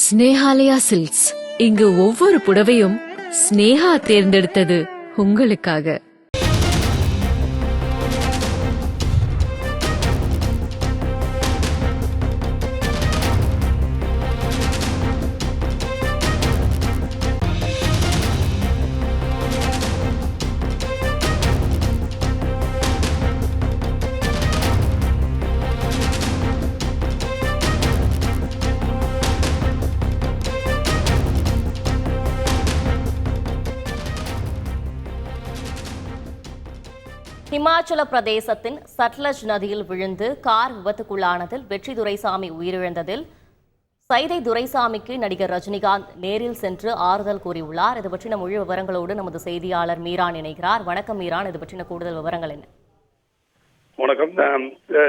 Snehalaya silks. இங்கு ஒவ்வொரு புடவையும் ஸ்னேஹா தேர்ந்தெடுத்தது உங்களுக்காக. ஹிமாச்சல பிரதேசத்தின் சட்லஜ் நதியில் விழுந்து கார் விபத்துக்குள்ளானதில் வெற்றி துரைசாமி உயிரிழந்ததில் சைதை துரைசாமிக்கு நடிகர் ரஜினிகாந்த் நேரில் சென்று ஆறுதல் கூறியுள்ளார். இது பற்றின முழு விவரங்களோடு நமது செய்தியாளர் மீரான் இணைகிறார். வணக்கம் மீரான், இது பற்றின கூடுதல் விவரங்கள் என்ன? வணக்கம்.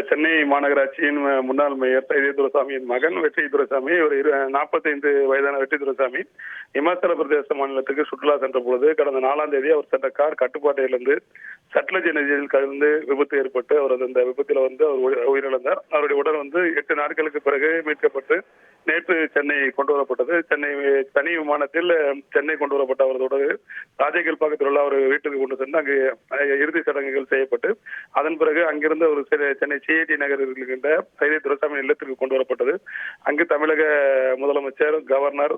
சென்னை மாநகராட்சியின் முன்னாள் மேயர் சைதை துரைசாமியின் மகன் வெற்றி துரைசாமி, ஒரு 45 வயதான வெற்றி துரைசாமி இமாச்சல பிரதேச மாநிலத்துக்கு சுற்றுலா சென்ற பொழுது கடந்த 4ஆம் தேதி அவர் சென்ற கார் கட்டுப்பாட்டிலிருந்து சட்லஜ் நதியில் கலந்து விபத்து ஏற்பட்டு அவர் அந்த விபத்தில் அவர் உயிரிழந்தார். அவருடைய உடல் 8 நாட்களுக்கு பிறகு மீட்கப்பட்டு நேற்று சென்னை கொண்டு வரப்பட்டது. சென்னை தனி விமானத்தில் சென்னை கொண்டு வரப்பட்ட அவரது உடல் ராஜகில் பக்கத்தில் உள்ள அவர் வீட்டுக்கு கொண்டு சென்று அங்கு இறுதி சடங்குகள் செய்யப்பட்டு அதன் பிறகு அங்கிருந்து ஒரு சென்னை சிஐடி நகரில் இருக்கின்ற சைதை துரைசாமி இல்லத்திற்கு கொண்டு வரப்பட்டது. அங்கு தமிழக முதலமைச்சர், கவர்னர்,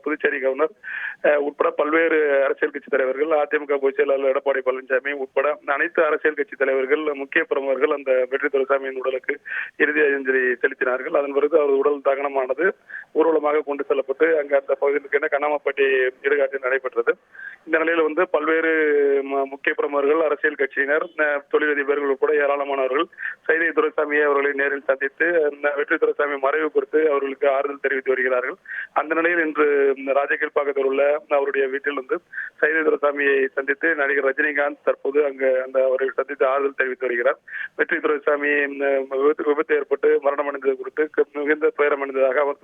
புதுச்சேரி கவர்னர் உட்பட பல்வேறு அரசியல் கட்சி தலைவர்கள், அதிமுக பொதுச் செயலாளர் எடப்பாடி பழனிசாமி உட்பட அனைத்து அரசியல் கட்சி தலைவர்கள், முக்கிய பிரமுகர்கள் அந்த வெற்றி துரைசாமியின் உடலுக்கு இறுதி அஞ்சலி செலுத்தினார்கள். அதன் பிறகு அவர் உடல் தகனமானது ஊர்வலமாக கொண்டு செல்லப்பட்டு அங்கு அந்த பகுதியில் கண்ணாமப்பட்டி இடுகாட்டில் நடைபெற்றது. இந்த நிலையில் பல்வேறு முக்கிய பிரமுகர்கள், அரசியல் கட்சியினர், தொழிலதிபர்கள் உட்பட ஏராளமானவர்கள் சைதை துரைசாமியை அவர்களை நேரில் சந்தித்து வெற்றி துரைசாமி மறைவு குறித்து அவர்களுக்கு ஆறுதல் தெரிவித்து வருகிறார்கள். அந்த நிலையில் இன்று ராஜகில் பக்கத்தில் உள்ள அவருடைய வீட்டில் சைதை துரைசாமியை சந்தித்து நடிகர் ரஜினிகாந்த் தற்போது அங்கு அவரை சந்தித்து ஆறுதல் தெரிவித்து வருகிறார். வெற்றி துரைசாமி விபத்து ஏற்பட்டு மரணம் அடைந்தது குறித்து மிகுந்த துயரம் அடைந்ததாக அவர்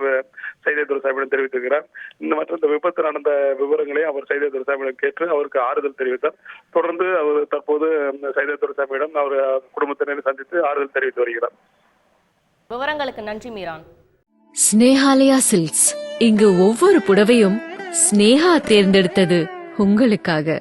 சைதை துரைசாமியிடம் தெரிவித்திருக்கிறார். இந்த விபத்து நடந்த விவரங்களை அவர் சைதை துரைசாமியிடம் கேட்டு அவருக்கு ஆறுதல் தெரிவித்தார். தொடர்ந்து அவர் தற்போது சைதை துரைசாமியிடம் அவர் குடும்பத்தினரை சந்தித்து ஆறுதல் தெரிவித்து வருகிறார். விவரங்களுக்கு நன்றி மீரான். ஸ்னேஹாலயா சில்க்ஸ். இங்கு ஒவ்வொரு புடவையும் ஸ்னேஹா தேர்ந்தெடுத்தது உங்களுக்காக.